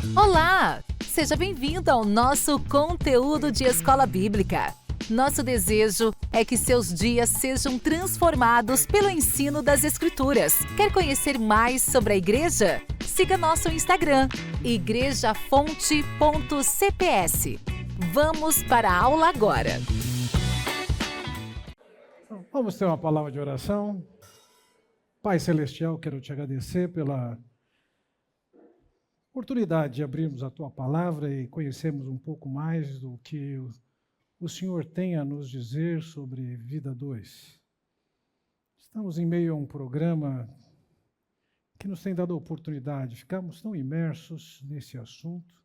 Olá! Seja bem-vindo ao nosso conteúdo de Escola Bíblica. Nosso desejo é que seus dias sejam transformados pelo ensino das Escrituras. Quer conhecer mais sobre a igreja? Siga nosso Instagram, igrejafonte.cps. Vamos para a aula agora. Vamos ter uma palavra de oração. Pai Celestial, quero te agradecer pela oportunidade de abrirmos a Tua palavra e conhecermos um pouco mais do que o Senhor tem a nos dizer sobre Vida 2. Estamos em meio a um programa que nos tem dado a oportunidade, ficamos tão imersos nesse assunto,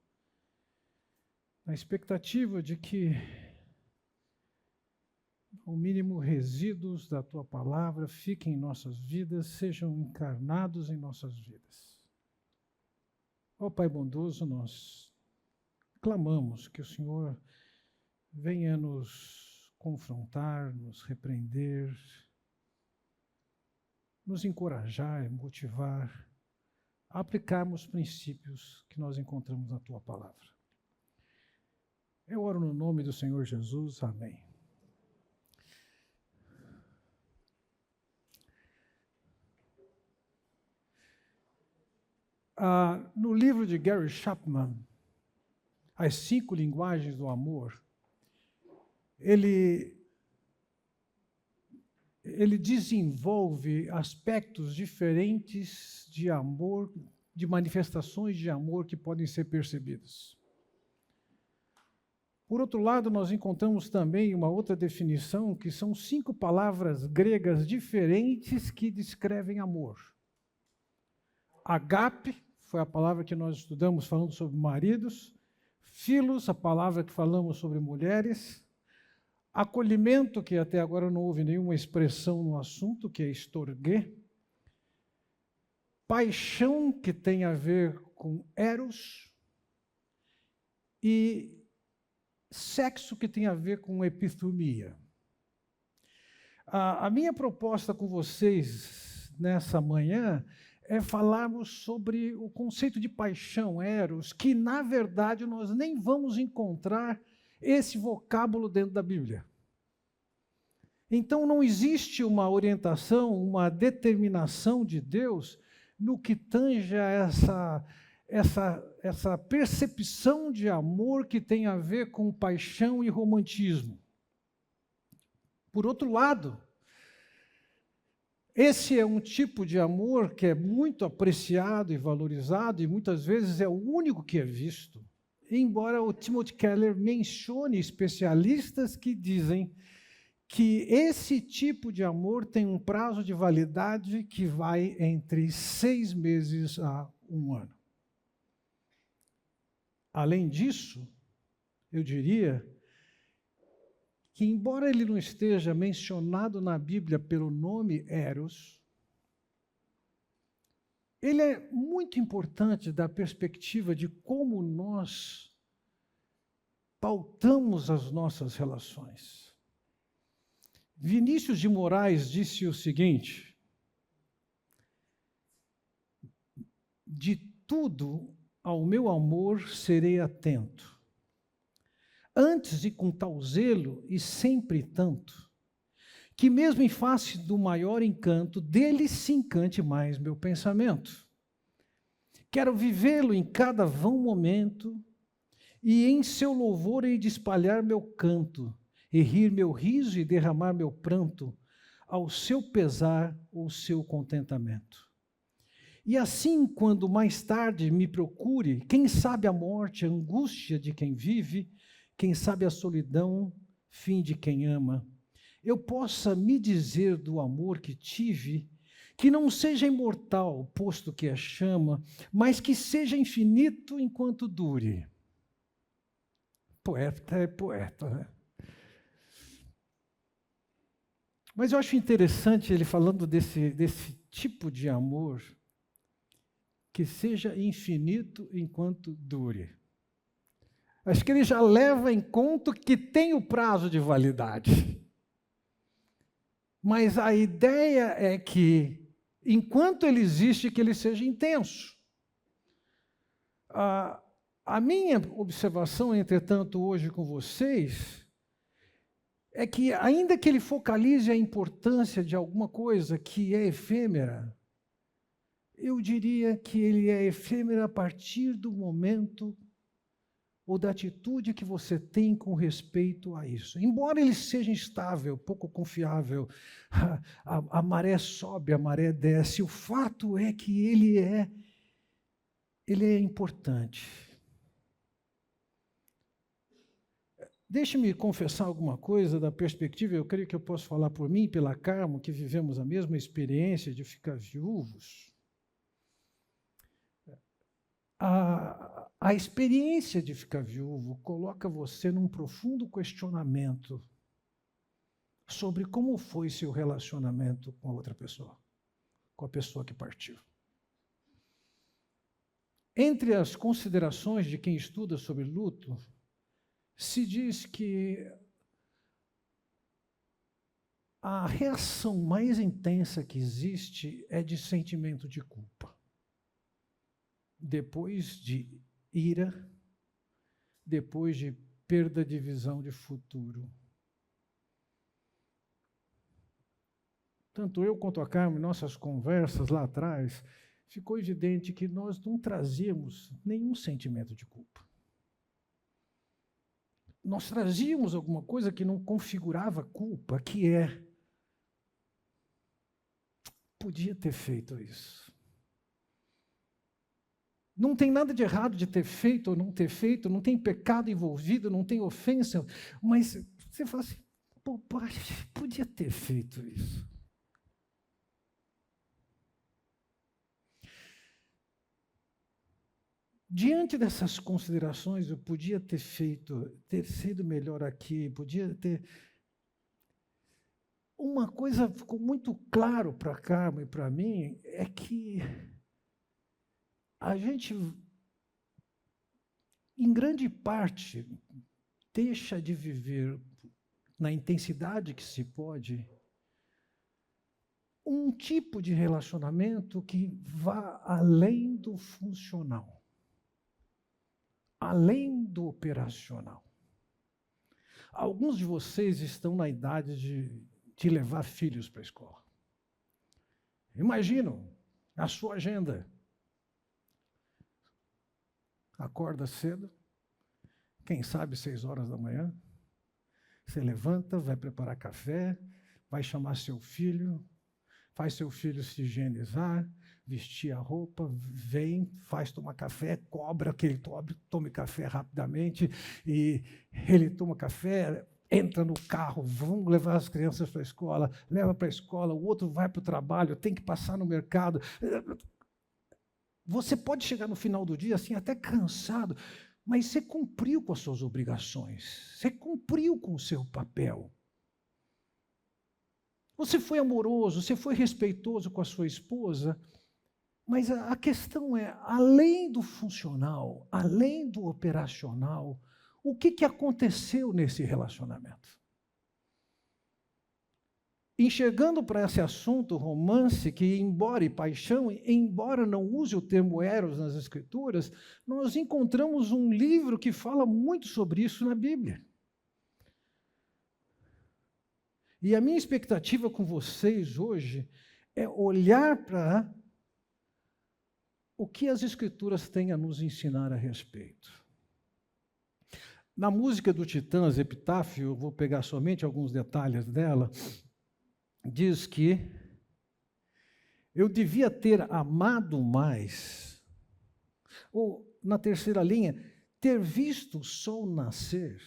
na expectativa de que, ao mínimo, resíduos da Tua palavra fiquem em nossas vidas, sejam encarnados em nossas vidas. Ó Pai bondoso, nós clamamos que o Senhor venha nos confrontar, nos repreender, nos encorajar, motivar a aplicarmos princípios que nós encontramos na Tua palavra. Eu oro no nome do Senhor Jesus. Amém. No livro de Gary Chapman, As 5 Linguagens do Amor, ele desenvolve aspectos diferentes de amor, de manifestações de amor que podem ser percebidas. Por outro lado, nós encontramos também uma outra definição, que são 5 palavras gregas diferentes que descrevem amor. Agape foi a palavra que nós estudamos falando sobre maridos. Philos, a palavra que falamos sobre mulheres. Acolhimento, que até agora não houve nenhuma expressão no assunto, que é storge. Paixão, que tem a ver com eros. E sexo, que tem a ver com epithumia. A minha proposta com vocês nessa manhã é falarmos sobre o conceito de paixão, eros, que na verdade nós nem vamos encontrar esse vocábulo dentro da Bíblia. Então não existe uma orientação, uma determinação de Deus no que tange a essa percepção de amor que tem a ver com paixão e romantismo. Por outro lado, esse é um tipo de amor que é muito apreciado e valorizado e muitas vezes é o único que é visto. Embora o Timothy Keller mencione especialistas que dizem que esse tipo de amor tem um prazo de validade que vai entre 6 meses a 1 ano. Além disso, eu diria que, embora ele não esteja mencionado na Bíblia pelo nome Eros, ele é muito importante da perspectiva de como nós pautamos as nossas relações. Vinícius de Moraes disse o seguinte: de tudo ao meu amor serei atento, antes e com tal zelo e sempre tanto, que mesmo em face do maior encanto, dele se encante mais meu pensamento. Quero vivê-lo em cada vão momento, e em seu louvor hei de espalhar meu canto, e rir meu riso e derramar meu pranto, ao seu pesar ou seu contentamento. E assim, quando mais tarde me procure, quem sabe a morte, a angústia de quem vive, quem sabe a solidão, fim de quem ama, eu possa me dizer do amor que tive, que não seja imortal, posto que é chama, mas que seja infinito enquanto dure. Poeta é poeta, né? Mas eu acho interessante ele falando desse tipo de amor, que seja infinito enquanto dure. Acho que ele já leva em conta que tem o prazo de validade. Mas a ideia é que, enquanto ele existe, que ele seja intenso. A minha observação, entretanto, hoje com vocês, é que, ainda que ele focalize a importância de alguma coisa que é efêmera, eu diria que ele é efêmero a partir do momento ou da atitude que você tem com respeito a isso. Embora ele seja instável, pouco confiável, a maré sobe, a maré desce, o fato é que ele é importante. Deixe-me confessar alguma coisa da perspectiva, eu creio que eu posso falar por mim e pela Carmo, que vivemos a mesma experiência de ficar viúvos. A experiência de ficar viúvo coloca você num profundo questionamento sobre como foi seu relacionamento com a outra pessoa, com a pessoa que partiu. Entre as considerações de quem estuda sobre luto, se diz que a reação mais intensa que existe é de sentimento de culpa. Depois de ira, depois de perda de visão de futuro. Tanto eu quanto a Carmen, nossas conversas lá atrás, ficou evidente que nós não trazíamos nenhum sentimento de culpa. Nós trazíamos alguma coisa que não configurava culpa, que podia ter feito isso. Não tem nada de errado de ter feito ou não ter feito, não tem pecado envolvido, não tem ofensa, mas você fala assim, pô, podia ter feito isso. Diante dessas considerações, eu podia ter sido melhor aqui, podia ter... Uma coisa ficou muito claro para a Carmen e para mim, é que a gente, em grande parte, deixa de viver na intensidade que se pode um tipo de relacionamento que vá além do funcional, além do operacional. Alguns de vocês estão na idade de levar filhos para a escola. Imagino a sua agenda. Acorda cedo, quem sabe 6 horas da manhã, você levanta, vai preparar café, vai chamar seu filho, faz seu filho se higienizar, vestir a roupa, vem, faz tomar café, cobra que ele tome café rapidamente, e ele toma café, entra no carro, vamos levar as crianças para a escola, leva para a escola, o outro vai para o trabalho, tem que passar no mercado. Você pode chegar no final do dia assim, até cansado, mas você cumpriu com as suas obrigações, você cumpriu com o seu papel. Você foi amoroso, você foi respeitoso com a sua esposa, mas a questão é, além do funcional, além do operacional, o que aconteceu nesse relacionamento? Enxergando para esse assunto, romance, que embora paixão, embora não use o termo eros nas Escrituras, nós encontramos um livro que fala muito sobre isso na Bíblia. E a minha expectativa com vocês hoje é olhar para o que as Escrituras têm a nos ensinar a respeito. Na música do Titãs, Epitáfio, eu vou pegar somente alguns detalhes dela, diz que eu devia ter amado mais, ou na terceira linha, ter visto o sol nascer,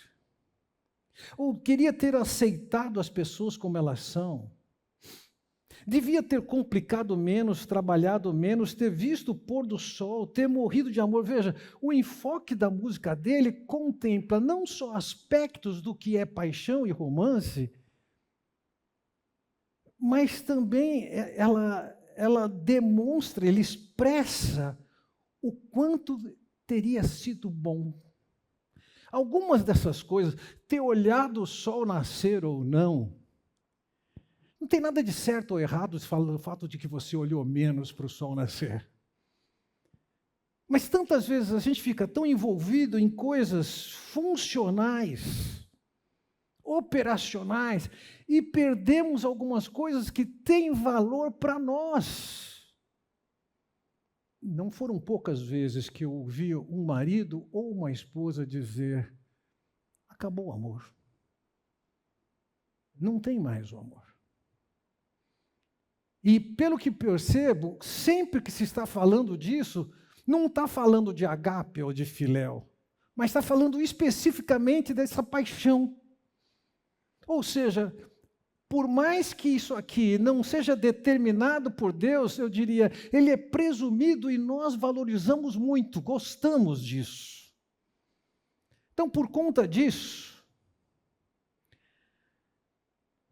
ou queria ter aceitado as pessoas como elas são, devia ter complicado menos, trabalhado menos, ter visto o pôr do sol, ter morrido de amor. Veja, o enfoque da música dele contempla não só aspectos do que é paixão e romance, mas também ela demonstra, ele expressa o quanto teria sido bom. Algumas dessas coisas, ter olhado o sol nascer ou não tem nada de certo ou errado o fato de que você olhou menos para o sol nascer. Mas tantas vezes a gente fica tão envolvido em coisas funcionais, operacionais, e perdemos algumas coisas que têm valor para nós. Não foram poucas vezes que eu ouvi um marido ou uma esposa dizer: acabou o amor. Não tem mais o amor. E pelo que percebo, sempre que se está falando disso, não está falando de ágape ou de filéu, mas está falando especificamente dessa paixão. Ou seja, por mais que isso aqui não seja determinado por Deus, eu diria, ele é presumido e nós valorizamos muito, gostamos disso. Então, por conta disso,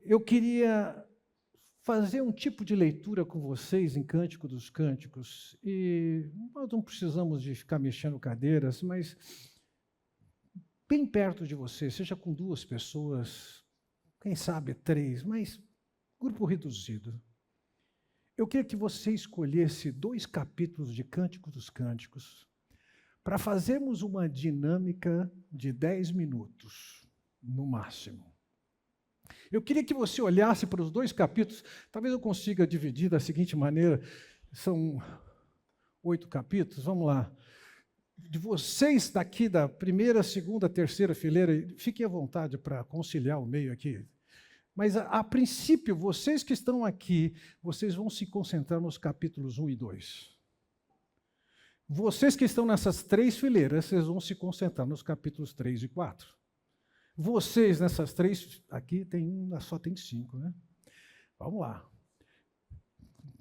eu queria fazer um tipo de leitura com vocês em Cântico dos Cânticos, e nós não precisamos de ficar mexendo cadeiras, mas bem perto de você, seja com 2 pessoas, quem sabe 3, mas grupo reduzido. Eu queria que você escolhesse 2 capítulos de Cântico dos Cânticos para fazermos uma dinâmica de 10 minutos, no máximo. Eu queria que você olhasse para os 2 capítulos, talvez eu consiga dividir da seguinte maneira, são 8 capítulos, vamos lá. De vocês daqui da primeira, segunda, terceira fileira, fiquem à vontade para conciliar o meio aqui. Mas, a princípio, vocês que estão aqui, vocês vão se concentrar nos capítulos 1 e 2. Vocês que estão nessas 3 fileiras, vocês vão se concentrar nos capítulos 3 e 4. Vocês nessas 3, aqui só tem 5, né? Vamos lá.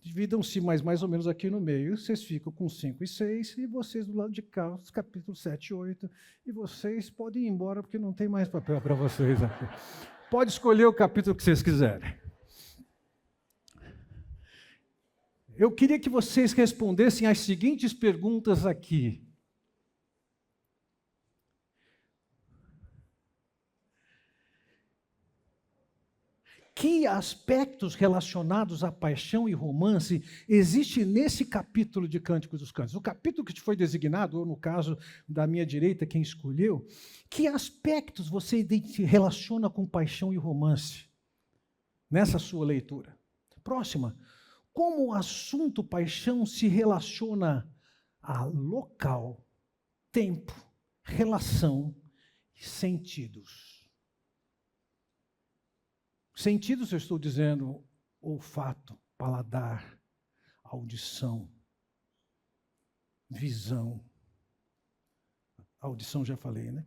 Dividam-se mais ou menos aqui no meio, vocês ficam com 5 e 6, e vocês do lado de cá, os capítulos 7 e 8, e vocês podem ir embora, porque não tem mais papel para vocês aqui. Pode escolher o capítulo que vocês quiserem. Eu queria que vocês respondessem as seguintes perguntas aqui. Que aspectos relacionados à paixão e romance existem nesse capítulo de Cântico dos Cânticos? O capítulo que te foi designado, ou no caso da minha direita, quem escolheu, que aspectos você relaciona com paixão e romance nessa sua leitura? Próxima. Como o assunto paixão se relaciona a local, tempo, relação e sentidos? Sentidos, eu estou dizendo olfato, paladar, audição, visão. Audição já falei, né?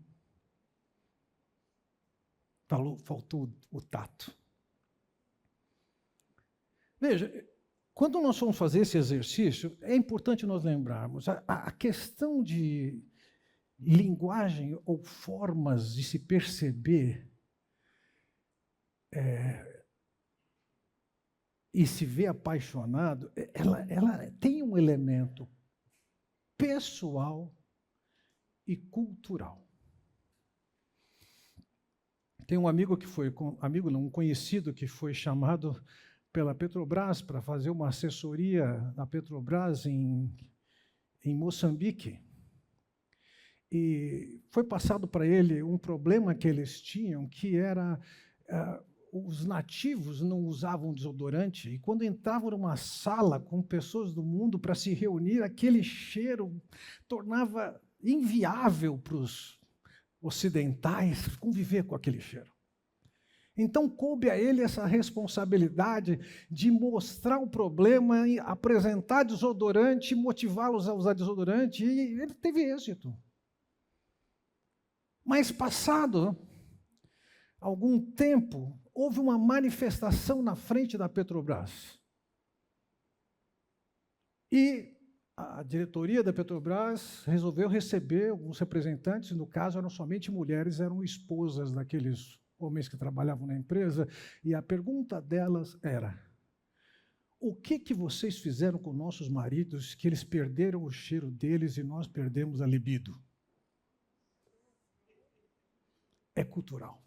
Faltou o tato. Veja, quando nós vamos fazer esse exercício, é importante nós lembrarmos, a questão de linguagem ou formas de se perceber e se vê apaixonado, ela tem um elemento pessoal e cultural. Tem um amigo um conhecido que foi chamado pela Petrobras para fazer uma assessoria na Petrobras em Moçambique. E foi passado para ele um problema que eles tinham, que era os nativos não usavam desodorante, e quando entravam numa sala com pessoas do mundo para se reunir, aquele cheiro tornava inviável para os ocidentais conviver com aquele cheiro. Então, coube a ele essa responsabilidade de mostrar o problema, apresentar desodorante, motivá-los a usar desodorante, e ele teve êxito. Mas, passado algum tempo, houve uma manifestação na frente da Petrobras. E a diretoria da Petrobras resolveu receber alguns representantes, no caso eram somente mulheres, eram esposas daqueles homens que trabalhavam na empresa, e a pergunta delas era: o que vocês fizeram com nossos maridos que eles perderam o cheiro deles e nós perdemos a libido? É cultural.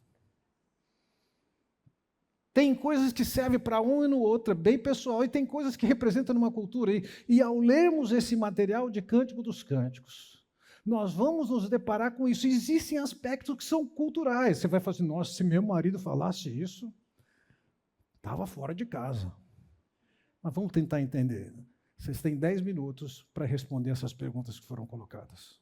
Tem coisas que servem para um e no outro, é bem pessoal, e tem coisas que representam uma cultura. E ao lermos esse material de Cântico dos Cânticos, nós vamos nos deparar com isso. Existem aspectos que são culturais. Você vai falar assim, nossa, se meu marido falasse isso, estava fora de casa. Mas vamos tentar entender. Vocês têm 10 minutos para responder essas perguntas que foram colocadas.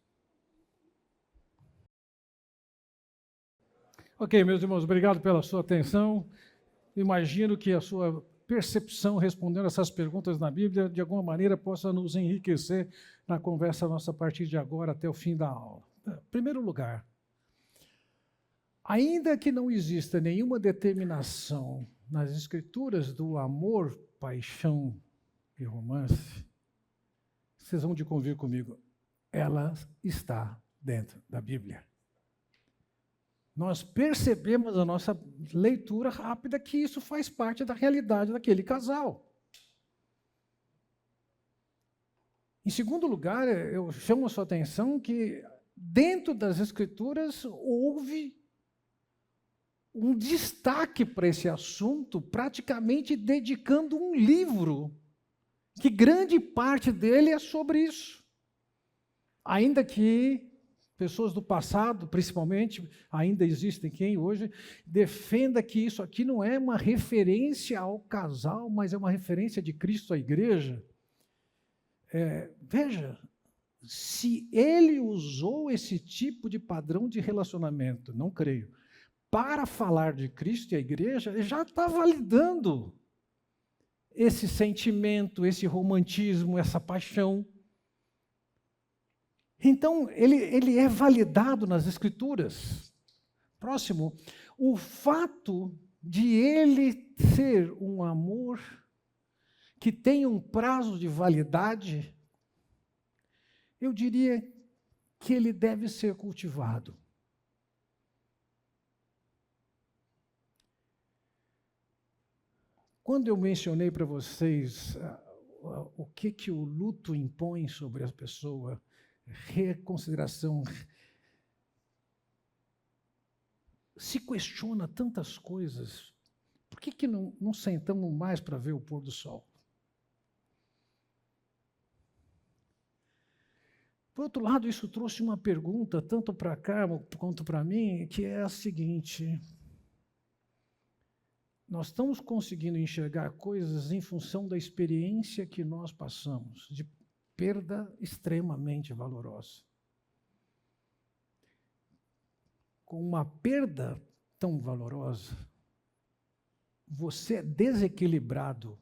Ok, meus irmãos, obrigado pela sua atenção. Imagino que a sua percepção respondendo essas perguntas na Bíblia, de alguma maneira, possa nos enriquecer na conversa nossa a partir de agora até o fim da aula. Em primeiro lugar, ainda que não exista nenhuma determinação nas Escrituras do amor, paixão e romance, vocês vão de convir comigo, ela está dentro da Bíblia. Nós percebemos na nossa leitura rápida que isso faz parte da realidade daquele casal. Em segundo lugar, eu chamo a sua atenção que dentro das Escrituras houve um destaque para esse assunto, praticamente dedicando um livro, que grande parte dele é sobre isso. Ainda que pessoas do passado, principalmente, ainda existem quem hoje defenda que isso aqui não é uma referência ao casal, mas é uma referência de Cristo à igreja. Veja, se ele usou esse tipo de padrão de relacionamento, não creio, para falar de Cristo e a igreja, ele já está validando esse sentimento, esse romantismo, essa paixão. Então, ele é validado nas Escrituras. Próximo, o fato de ele ser um amor que tem um prazo de validade, eu diria que ele deve ser cultivado. Quando eu mencionei para vocês o que o luto impõe sobre a pessoa, reconsideração, se questiona tantas coisas, por que não sentamos mais para ver o pôr do sol? Por outro lado, isso trouxe uma pergunta, tanto para cá quanto para mim, que é a seguinte: nós estamos conseguindo enxergar coisas em função da experiência que nós passamos, de perda extremamente valorosa. Com uma perda tão valorosa, você é desequilibrado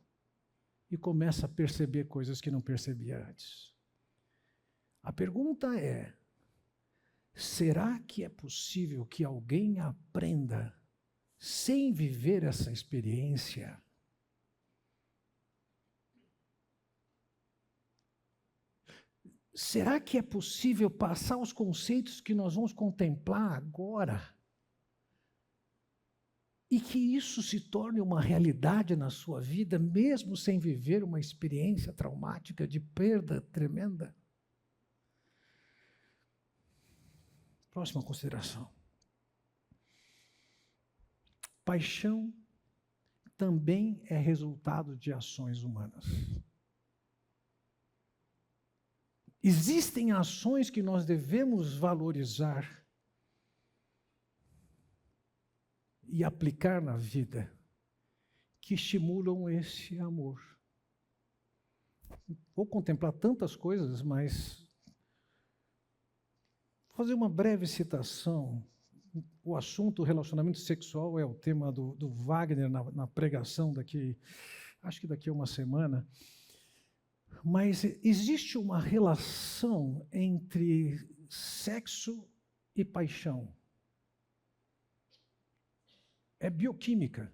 e começa a perceber coisas que não percebia antes. A pergunta é: será que é possível que alguém aprenda sem viver essa experiência? Será que é possível passar os conceitos que nós vamos contemplar agora e que isso se torne uma realidade na sua vida, mesmo sem viver uma experiência traumática de perda tremenda? Próxima consideração. Paixão também é resultado de ações humanas. Existem ações que nós devemos valorizar e aplicar na vida que estimulam esse amor. Vou contemplar tantas coisas, mas vou fazer uma breve citação. O assunto relacionamento sexual é o tema do Wagner na pregação acho que daqui a uma semana. Mas existe uma relação entre sexo e paixão. É bioquímica.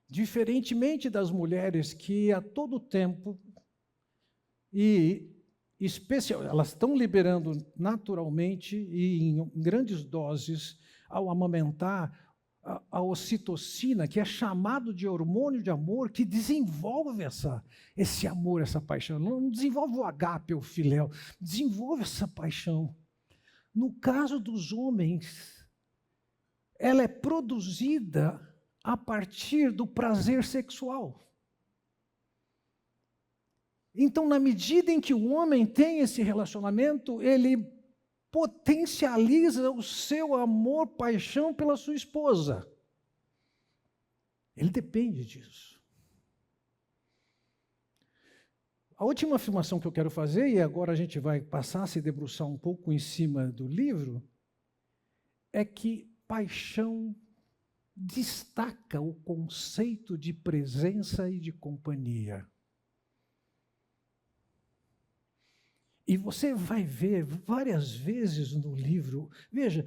Diferentemente das mulheres que a todo tempo elas estão liberando naturalmente e em grandes doses ao amamentar a ocitocina, que é chamado de hormônio de amor, que desenvolve esse amor, essa paixão. Não desenvolve o ágape, o filéu, desenvolve essa paixão. No caso dos homens, ela é produzida a partir do prazer sexual. Então, na medida em que o homem tem esse relacionamento, ele potencializa o seu amor, paixão pela sua esposa. Ele depende disso. A última afirmação que eu quero fazer, e agora a gente vai passar a se debruçar um pouco em cima do livro, é que paixão destaca o conceito de presença e de companhia. E você vai ver várias vezes no livro, veja,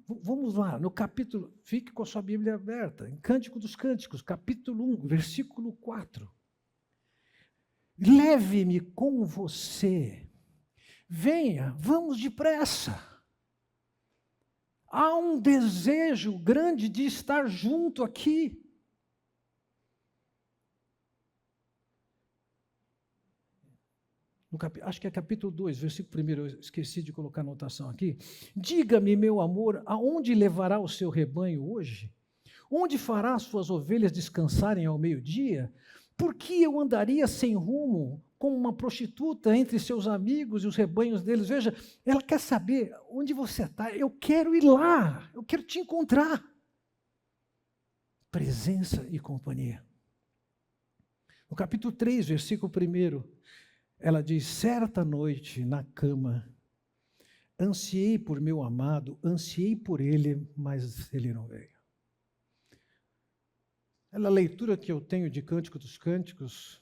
vamos lá, no capítulo, fique com a sua Bíblia aberta, em Cântico dos Cânticos, capítulo 1, versículo 4. Leve-me com você, venha, vamos depressa. Há um desejo grande de estar junto aqui. Acho que é capítulo 2, versículo 1, eu esqueci de colocar a anotação aqui. Diga-me, meu amor, aonde levará o seu rebanho hoje? Onde fará suas ovelhas descansarem ao meio-dia? Por que eu andaria sem rumo, como uma prostituta entre seus amigos e os rebanhos deles? Veja, ela quer saber onde você está. Eu quero ir lá, eu quero te encontrar. Presença e companhia. No capítulo 3, versículo 1, ela diz, certa noite na cama, ansiei por meu amado, ansiei por ele, mas ele não veio. A leitura que eu tenho de Cântico dos Cânticos,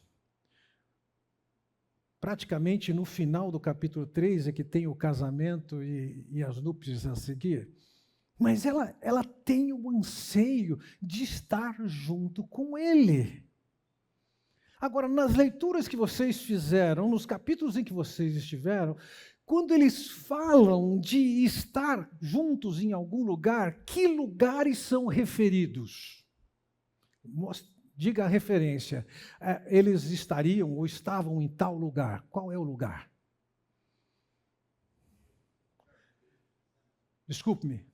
praticamente no final do capítulo 3 é que tem o casamento e as núpcias a seguir, mas ela tem o anseio de estar junto com ele. Agora, nas leituras que vocês fizeram, nos capítulos em que vocês estiveram, quando eles falam de estar juntos em algum lugar, que lugares são referidos? Diga a referência. Eles estariam ou estavam em tal lugar. Qual é o lugar? Desculpe-me.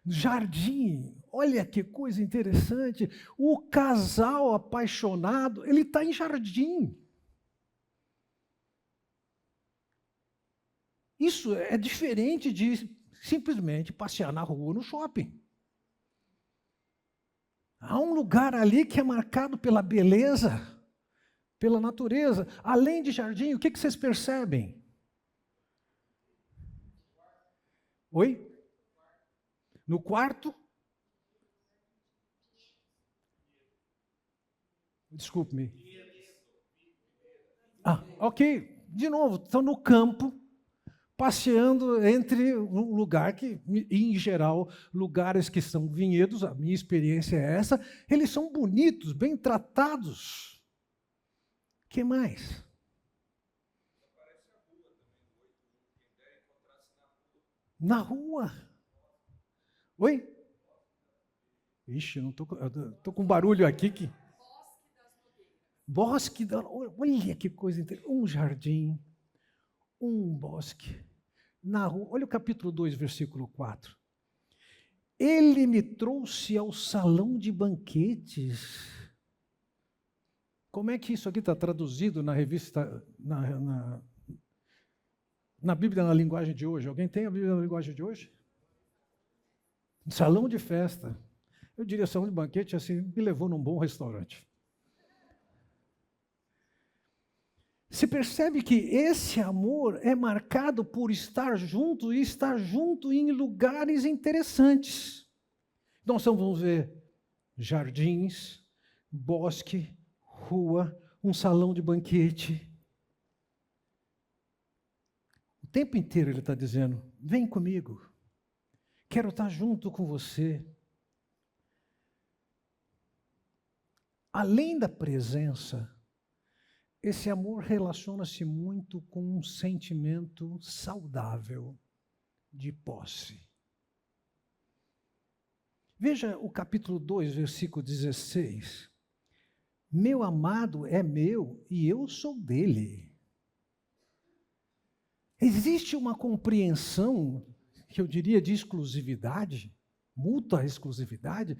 Jardim. Olha que coisa interessante. O casal apaixonado, ele está em jardim. Isso é diferente de simplesmente passear na rua ou no shopping. Há um lugar ali que é marcado pela beleza, pela natureza. Além de jardim, o que vocês percebem? Oi? No quarto? Desculpe-me. Ok. De novo, estão no campo, passeando entre um lugar que, em geral, lugares que são vinhedos, a minha experiência é essa, eles são bonitos, bem tratados. O que mais? Na rua. Oi? Ixi, eu não estou com barulho aqui que... Bosque da... Olha que coisa interessante. Um jardim, um bosque. Na rua, olha o capítulo 2, versículo 4. Ele me trouxe ao salão de banquetes. Como é que isso aqui está traduzido na revista, na Bíblia na linguagem de hoje? Alguém tem a Bíblia na linguagem de hoje? Salão de festa. Eu diria salão de banquete, assim, me levou num bom restaurante. Você percebe que esse amor é marcado por estar junto e estar junto em lugares interessantes. Nós vamos ver jardins, bosque, rua, um salão de banquete. O tempo inteiro ele está dizendo, vem comigo, quero estar junto com você. Além da presença, esse amor relaciona-se muito com um sentimento saudável de posse. Veja o capítulo 2, versículo 16. Meu amado é meu e eu sou dele. Existe uma compreensão, que eu diria de exclusividade, mútua exclusividade,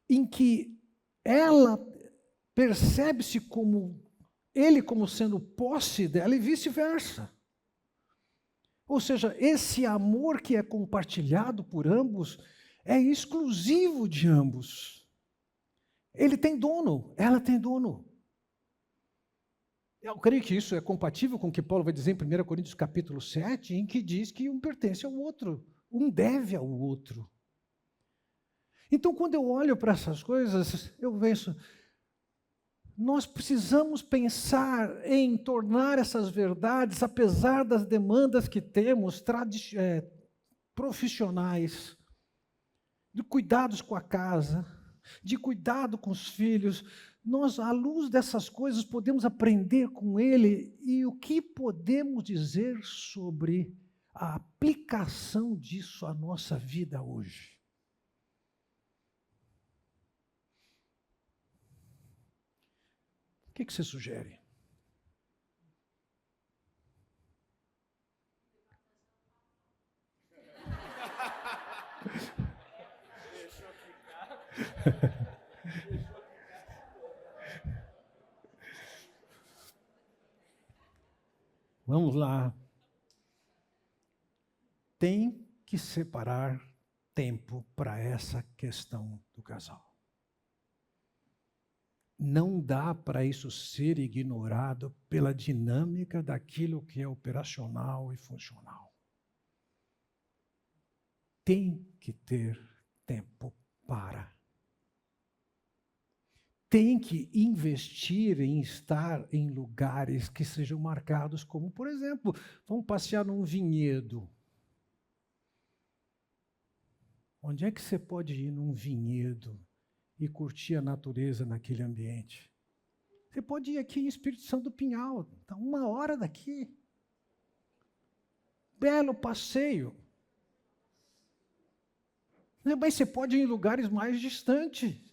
em que ela percebe-se como ele como sendo posse dela e vice-versa. Ou seja, esse amor que é compartilhado por ambos é exclusivo de ambos. Ele tem dono, ela tem dono. Eu creio que isso é compatível com o que Paulo vai dizer em 1 Coríntios capítulo 7, em que diz que um pertence ao outro, um deve ao outro. Então, quando eu olho para essas coisas, eu penso, nós precisamos pensar em tornar essas verdades, apesar das demandas que temos profissionais, de cuidados com a casa, de cuidado com os filhos. Nós, à luz dessas coisas, podemos aprender com ele e o que podemos dizer sobre a aplicação disso à nossa vida hoje. O que você sugere? Vamos lá. Tem que separar tempo para essa questão do casal. Não dá para isso ser ignorado pela dinâmica daquilo que é operacional e funcional. Tem que ter tempo para. Tem que investir em estar em lugares que sejam marcados como, por exemplo, vamos passear num vinhedo. Onde é que você pode ir num vinhedo e curtir a natureza naquele ambiente? Você pode ir aqui em Espírito Santo do Pinhal, está 1 hora daqui. Belo passeio. Mas você pode ir em lugares mais distantes.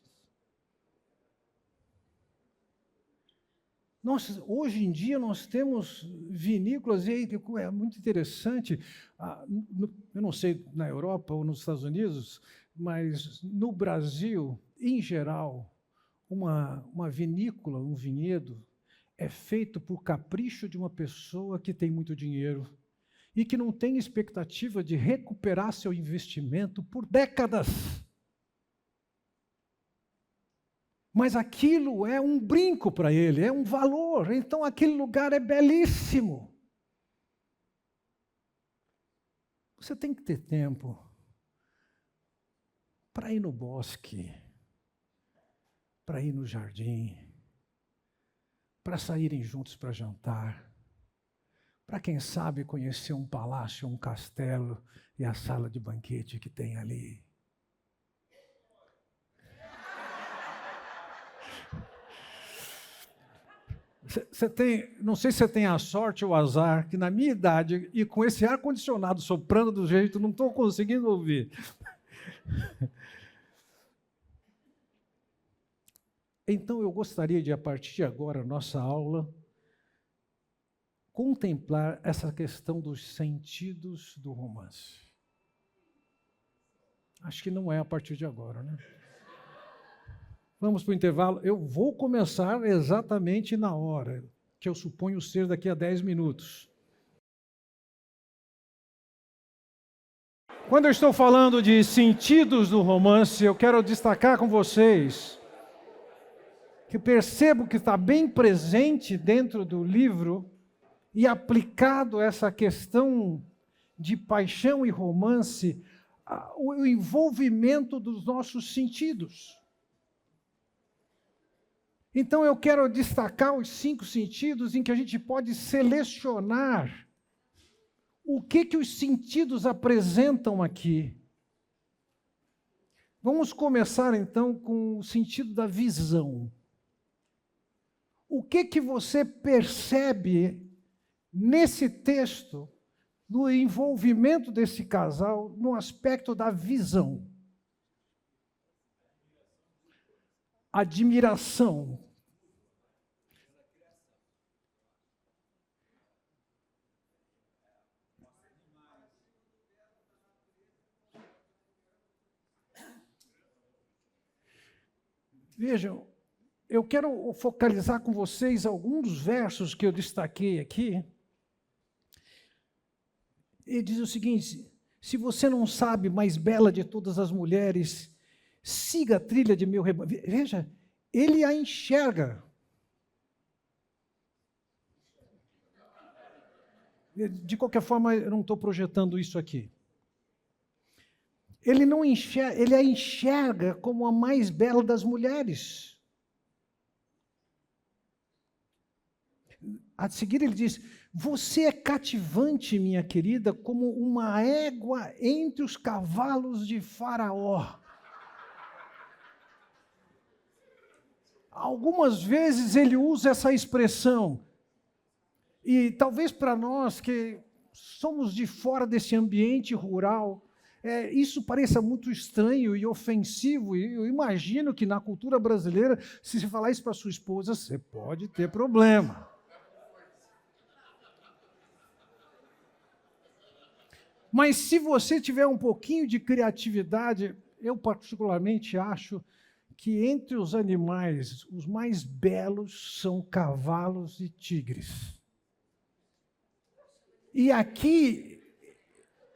Hoje em dia nós temos vinícolas, e é muito interessante, eu não sei na Europa ou nos Estados Unidos, mas no Brasil, em geral, uma vinícola, um vinhedo, é feito por capricho de uma pessoa que tem muito dinheiro e que não tem expectativa de recuperar seu investimento por décadas. Mas aquilo é um brinco para ele, é um valor. Então aquele lugar é belíssimo. Você tem que ter tempo para ir no bosque, para ir no jardim, para saírem juntos para jantar, para quem sabe conhecer um palácio, um castelo e a sala de banquete que tem ali. Não sei se você tem a sorte ou o azar, que na minha idade, e com esse ar-condicionado soprando do jeito, não estou conseguindo ouvir. Então, eu gostaria de, a partir de agora, nossa aula, contemplar essa questão dos sentidos do romance. Acho que não é a partir de agora, né? Vamos para o intervalo. Eu vou começar exatamente na hora, que eu suponho ser daqui a 10 minutos. Quando eu estou falando de sentidos do romance, eu quero destacar com vocês que percebo que está bem presente dentro do livro e aplicado essa questão de paixão e romance, o envolvimento dos nossos sentidos. Então eu quero destacar os 5 sentidos em que a gente pode selecionar o que os sentidos apresentam aqui. Vamos começar então com o sentido da visão. O que você percebe nesse texto, no envolvimento desse casal, no aspecto da visão? Admiração. Vejam, eu quero focalizar com vocês alguns versos que eu destaquei aqui. Ele diz o seguinte: se você não sabe, mais bela de todas as mulheres, siga a trilha de meu rebanho. Veja, ele a enxerga. De qualquer forma, eu não estou projetando isso aqui. Ele não enxerga, ele a enxerga como a mais bela das mulheres. A seguir ele diz: você é cativante, minha querida, como uma égua entre os cavalos de Faraó. Algumas vezes ele usa essa expressão, e talvez para nós que somos de fora desse ambiente rural, isso pareça muito estranho e ofensivo, e eu imagino que na cultura brasileira, se você falar isso para sua esposa, você pode ter problema. Mas se você tiver um pouquinho de criatividade, eu particularmente acho que entre os animais, os mais belos são cavalos e tigres. E aqui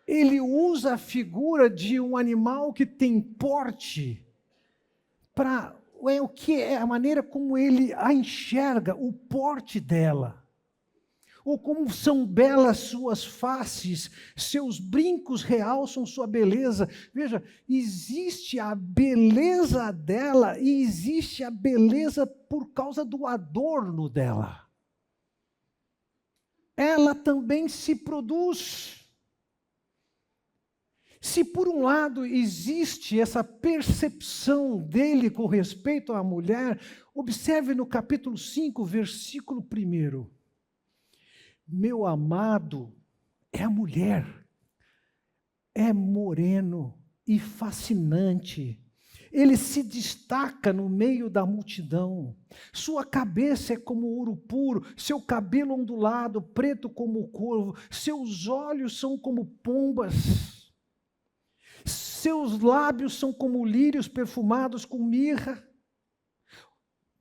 ele usa a figura de um animal que tem porte para o que é a maneira como ele a enxerga, o porte dela. Ou como são belas suas faces, seus brincos realçam sua beleza. Veja, existe a beleza dela e existe a beleza por causa do adorno dela. Ela também se produz. Se por um lado existe essa percepção dele com respeito à mulher, observe no capítulo 5, versículo 1. Meu amado é a mulher, é moreno e fascinante. Ele se destaca no meio da multidão. Sua cabeça é como ouro puro, seu cabelo ondulado, preto como o corvo, seus olhos são como pombas, seus lábios são como lírios perfumados com mirra.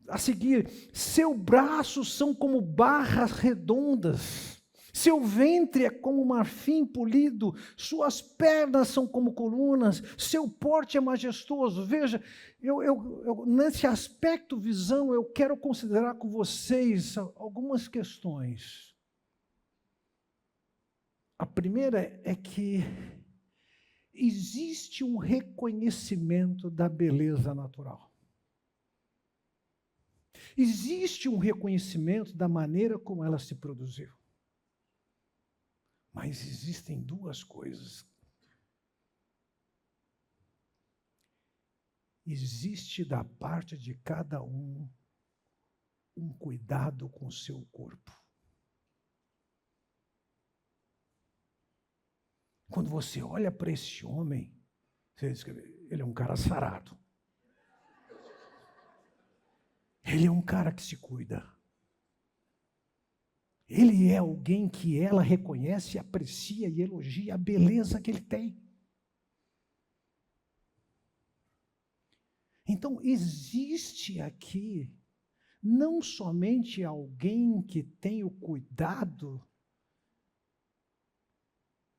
A seguir, seus braços são como barras redondas, seu ventre é como marfim polido, suas pernas são como colunas, seu porte é majestoso. Veja, nesse aspecto visão, eu quero considerar com vocês algumas questões. A primeira é que existe um reconhecimento da beleza natural. Existe um reconhecimento da maneira como ela se produziu. Mas existem duas coisas. Existe da parte de cada um cuidado com o seu corpo. Quando você olha para esse homem, você diz que ele é um cara sarado. Ele é um cara que se cuida. Ele é alguém que ela reconhece, aprecia e elogia a beleza que ele tem. Então, existe aqui não somente alguém que tem o cuidado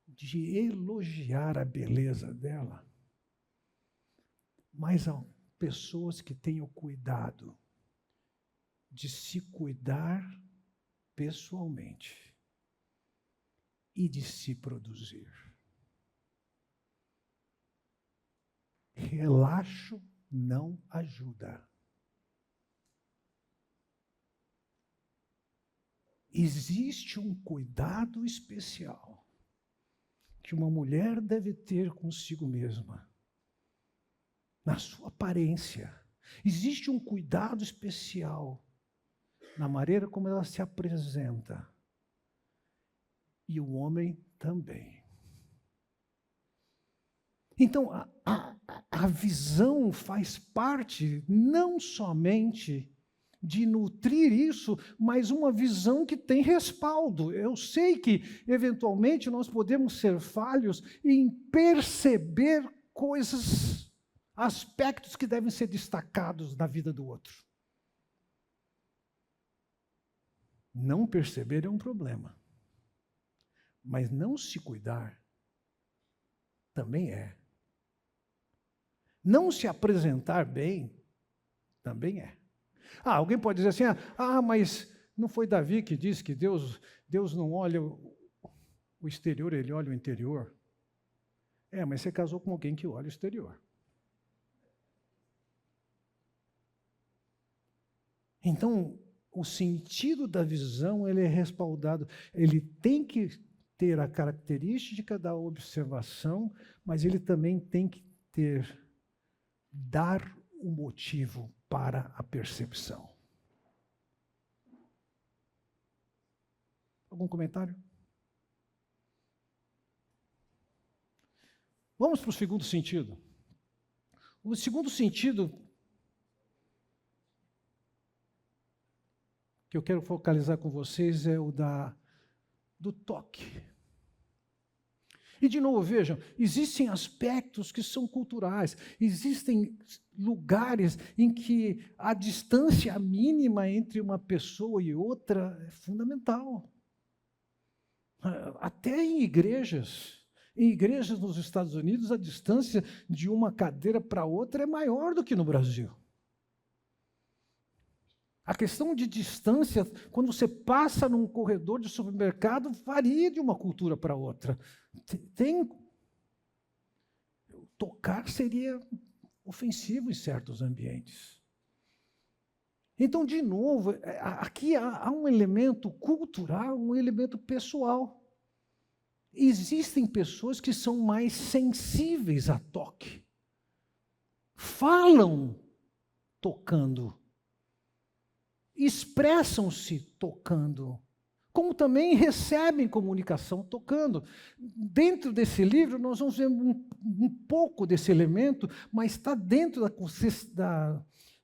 de elogiar a beleza dela, mas há pessoas que têm o cuidado de se cuidar pessoalmente e de se produzir. Relaxo não ajuda. Existe um cuidado especial que uma mulher deve ter consigo mesma, na sua aparência. Existe um cuidado especial na maneira como ela se apresenta. E o homem também. Então, a visão faz parte não somente de nutrir isso, mas uma visão que tem respaldo. Eu sei que, eventualmente, nós podemos ser falhos em perceber coisas aspectos que devem ser destacados na vida do outro. Não perceber é um problema, mas não se cuidar também é. Não se apresentar bem também é. Alguém pode dizer assim, mas não foi Davi que disse que Deus não olha o exterior, ele olha o interior. Mas você casou com alguém que olha o exterior. Então, o sentido da visão, ele é respaldado, ele tem que ter a característica da observação, mas ele também tem que dar o motivo para a percepção. Algum comentário? Vamos para o segundo sentido. O segundo sentido que eu quero focalizar com vocês é o do toque. E, de novo, vejam, existem aspectos que são culturais, existem lugares em que a distância mínima entre uma pessoa e outra é fundamental. Até em igrejas nos Estados Unidos, a distância de uma cadeira para outra é maior do que no Brasil. A questão de distância, quando você passa num corredor de supermercado, varia de uma cultura para outra. Tocar seria ofensivo em certos ambientes. Então, de novo, aqui há um elemento cultural, um elemento pessoal. Existem pessoas que são mais sensíveis a toque. Falam tocando. Expressam-se tocando, como também recebem comunicação tocando. Dentro desse livro, nós vamos ver um pouco desse elemento, mas está dentro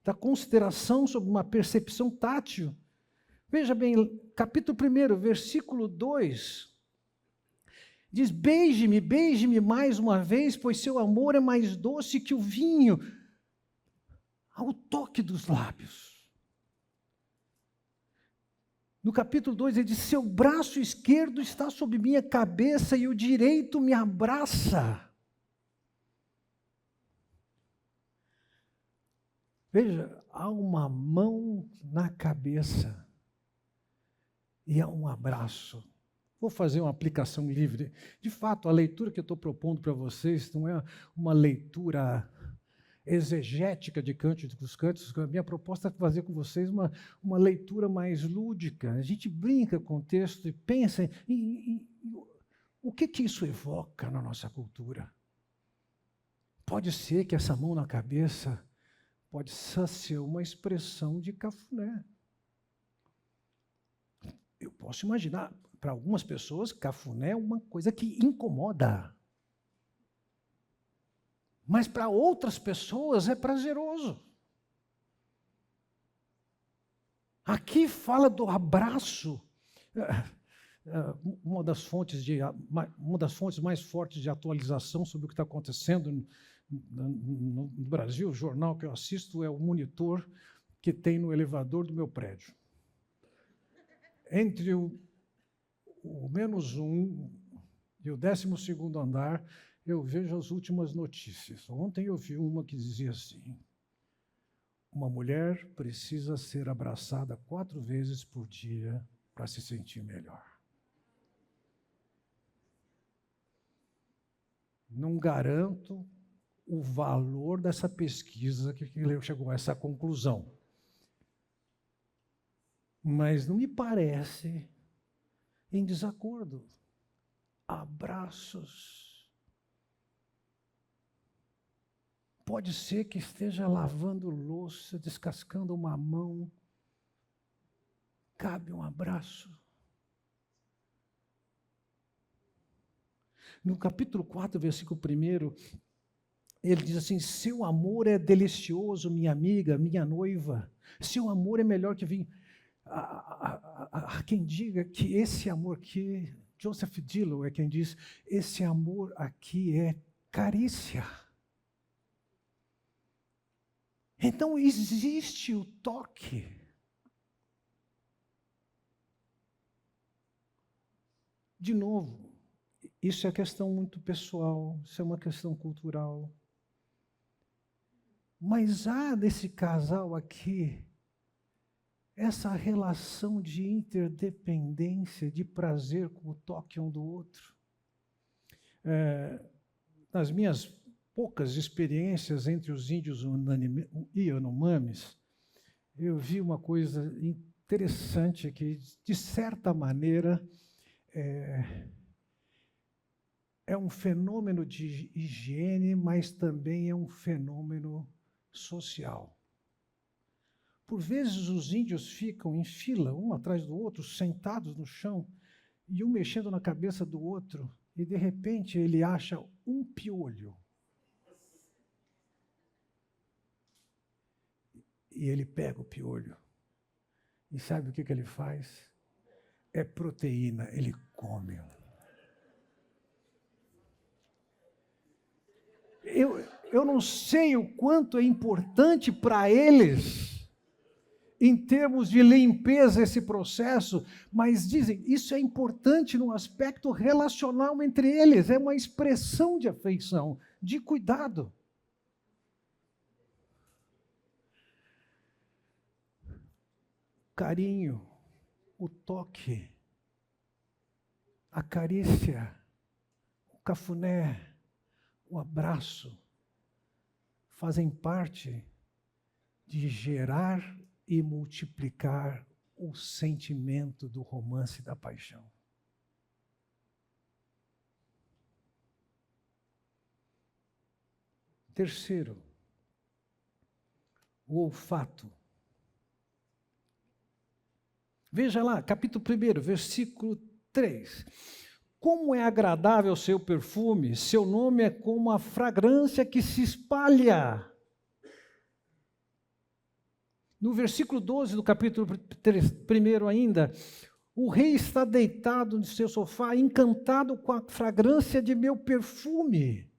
da consideração sobre uma percepção tátil. Veja bem, capítulo 1, versículo 2, diz, beije-me, beije-me mais uma vez, pois seu amor é mais doce que o vinho, ao toque dos lábios. No capítulo 2, ele diz, seu braço esquerdo está sobre minha cabeça e o direito me abraça. Veja, há uma mão na cabeça e há um abraço. Vou fazer uma aplicação livre. De fato, a leitura que eu estou propondo para vocês não é uma leitura exegética de Cântico dos Cânticos. A minha proposta é fazer com vocês uma leitura mais lúdica. A gente brinca com o texto e pensa em o que isso evoca na nossa cultura. Pode ser que essa mão na cabeça pode ser uma expressão de cafuné. Eu posso imaginar, para algumas pessoas, cafuné é uma coisa que incomoda. Mas para outras pessoas é prazeroso. Aqui fala do abraço. Uma das fontes mais fortes de atualização sobre o que está acontecendo no Brasil, o jornal que eu assisto é o Monitor, que tem no elevador do meu prédio. Entre o -1 e o 12º andar, eu vejo as últimas notícias. Ontem eu vi uma que dizia assim, uma mulher precisa ser abraçada 4 vezes por dia para se sentir melhor. Não garanto o valor dessa pesquisa que chegou a essa conclusão. Mas não me parece em desacordo. Abraços. Pode ser que esteja lavando louça, descascando uma mão. Cabe um abraço. No capítulo 4, versículo 1, ele diz assim, seu amor é delicioso, minha amiga, minha noiva. Seu amor é melhor que vinho. Há quem diga que esse amor aqui, Joseph Dillow é quem diz, esse amor aqui é carícia. Então existe o toque. De novo, isso é questão muito pessoal, isso é uma questão cultural. Mas há nesse casal aqui essa relação de interdependência, de prazer com o toque um do outro. Nas minhas poucas experiências entre os índios e Yanomamis, eu vi uma coisa interessante que, de certa maneira, é um fenômeno de higiene, mas também é um fenômeno social. Por vezes os índios ficam em fila, um atrás do outro, sentados no chão, e um mexendo na cabeça do outro, e de repente ele acha um piolho. E ele pega o piolho. E sabe o que ele faz? É proteína, ele come. Eu não sei o quanto é importante para eles, em termos de limpeza, esse processo, mas dizem, isso é importante no aspecto relacional entre eles, é uma expressão de afeição, de cuidado. Carinho, o toque, a carícia, o cafuné, o abraço, fazem parte de gerar e multiplicar o sentimento do romance e da paixão. Terceiro, o olfato. Veja lá, capítulo 1, versículo 3. Como é agradável o seu perfume, seu nome é como a fragrância que se espalha. No versículo 12 do capítulo 1 ainda, o rei está deitado no seu sofá, encantado com a fragrância de meu perfume.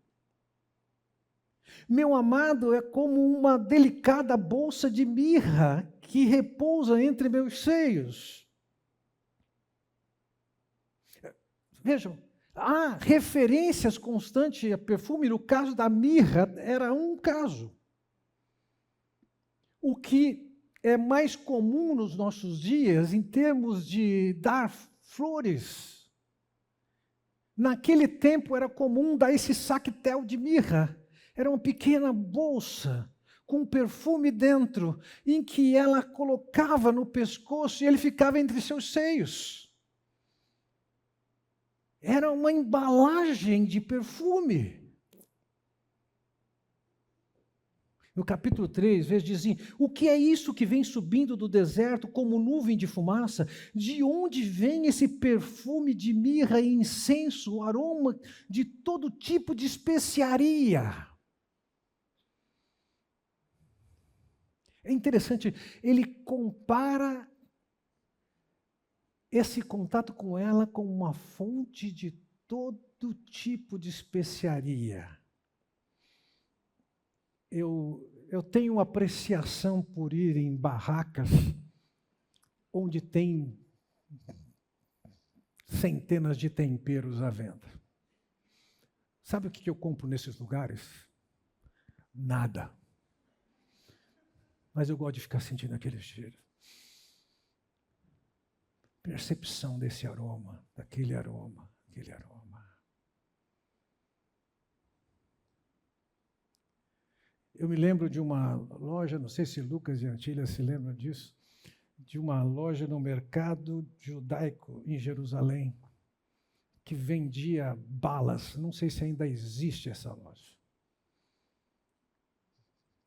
Meu amado é como uma delicada bolsa de mirra que repousa entre meus seios. Vejam, há referências constantes a perfume. No caso da mirra, era um caso. O que é mais comum nos nossos dias, em termos de dar flores, naquele tempo era comum dar esse saquetel de mirra. Era uma pequena bolsa com perfume dentro, em que ela colocava no pescoço e ele ficava entre seus seios. Era uma embalagem de perfume. No capítulo 3, dizem, o que é isso que vem subindo do deserto como nuvem de fumaça? De onde vem esse perfume de mirra e incenso, aroma de todo tipo de especiaria? É interessante, ele compara esse contato com ela como uma fonte de todo tipo de especiaria. Eu tenho uma apreciação por ir em barracas onde tem centenas de temperos à venda. Sabe o que eu compro nesses lugares? Nada. Mas eu gosto de ficar sentindo aquele cheiro. Percepção desse aroma, daquele aroma, aquele aroma. Eu me lembro de uma loja, não sei se Lucas e Antília se lembram disso, de uma loja no mercado judaico em Jerusalém, que vendia balas. Não sei se ainda existe essa loja.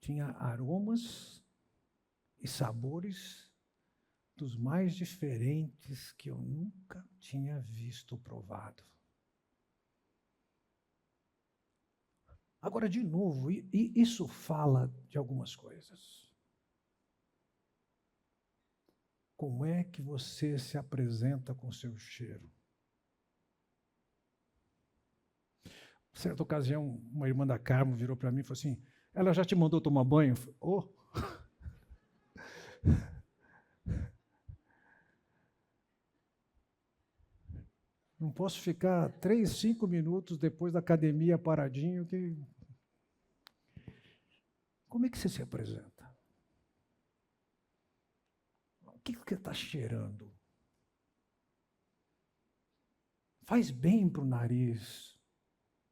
Tinha aromas e sabores dos mais diferentes que eu nunca tinha visto provado. Agora, de novo, isso fala de algumas coisas. Como é que você se apresenta com seu cheiro? Certa ocasião, uma irmã da Carmo virou para mim e falou assim, ela já te mandou tomar banho? Oh, Não posso ficar 3, 5 minutos depois da academia paradinho. Como é que você se apresenta? O que você está cheirando? Faz bem para o nariz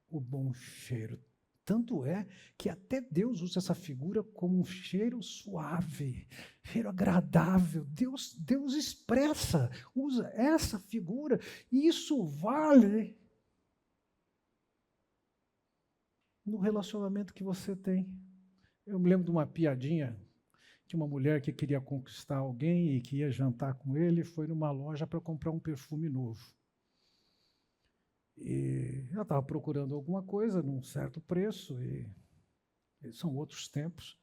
o bom cheiro. Tanto é que até Deus usa essa figura como um cheiro suave, cheiro agradável. Deus expressa, usa essa figura, e isso vale no relacionamento que você tem. Eu me lembro de uma piadinha de uma mulher que queria conquistar alguém e que ia jantar com ele, foi numa loja para comprar um perfume novo. E ela estava procurando alguma coisa num certo preço, e são outros tempos.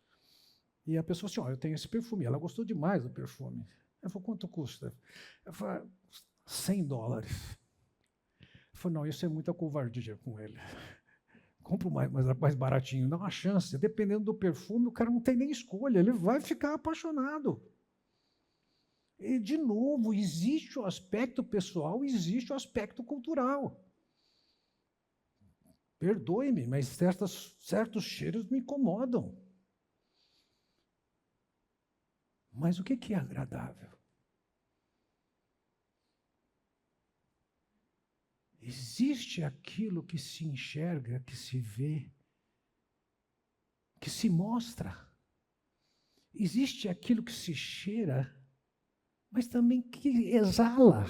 E a pessoa assim, eu tenho esse perfume. Ela gostou demais do perfume. Ela falou, quanto custa? Ela falou, $100. Ela falou, não, isso é muita covardia com ele. Compra o mais baratinho. Não há chance. Dependendo do perfume, o cara não tem nem escolha. Ele vai ficar apaixonado. E, de novo, existe o aspecto pessoal, existe o aspecto cultural. Perdoe-me, mas certos cheiros me incomodam. Mas o que é agradável? Existe aquilo que se enxerga, que se vê, que se mostra. Existe aquilo que se cheira, mas também que exala.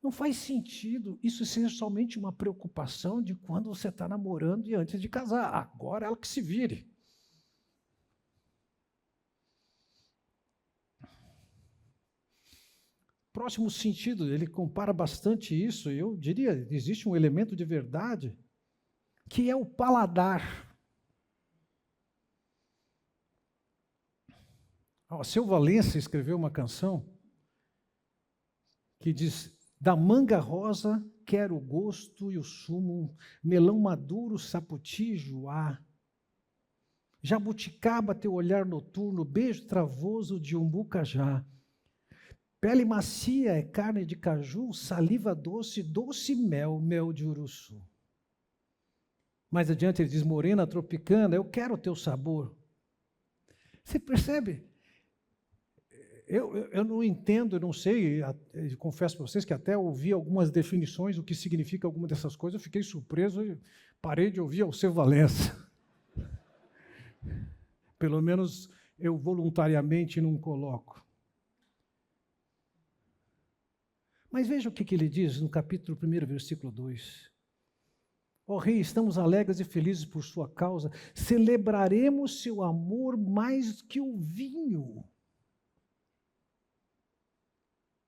Não faz sentido isso ser somente uma preocupação de quando você está namorando e antes de casar. Agora ela que se vire. Próximo sentido, ele compara bastante isso, e eu diria, existe um elemento de verdade, que é o paladar. Seu Valença escreveu uma canção que diz, da manga rosa quero o gosto e o sumo, melão maduro, saputi, joá. Jabuticaba, teu olhar noturno, beijo travoso de umbucajá. Pele macia é carne de caju, saliva doce, doce mel, mel de uruçu. Mais adiante ele diz, morena tropicana, eu quero o teu sabor. Você percebe? Eu não entendo, eu não sei, eu confesso para vocês que até ouvi algumas definições, o que significa alguma dessas coisas, eu fiquei surpreso e parei de ouvir Alceu Valença. Pelo menos eu voluntariamente não coloco. Mas veja o que ele diz no capítulo 1, versículo 2. Ó rei, estamos alegres e felizes por sua causa, celebraremos seu amor mais que o vinho.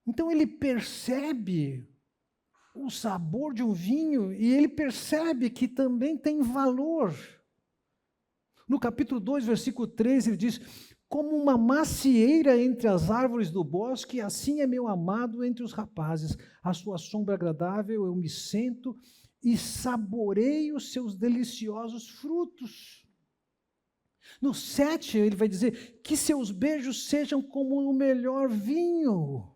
Então ele percebe o sabor de um vinho e ele percebe que também tem valor. No capítulo 2, versículo 3, ele diz, como uma macieira entre as árvores do bosque, assim é meu amado entre os rapazes. À sua sombra agradável eu me sento e saboreio os seus deliciosos frutos. No 7, ele vai dizer, que seus beijos sejam como o melhor vinho.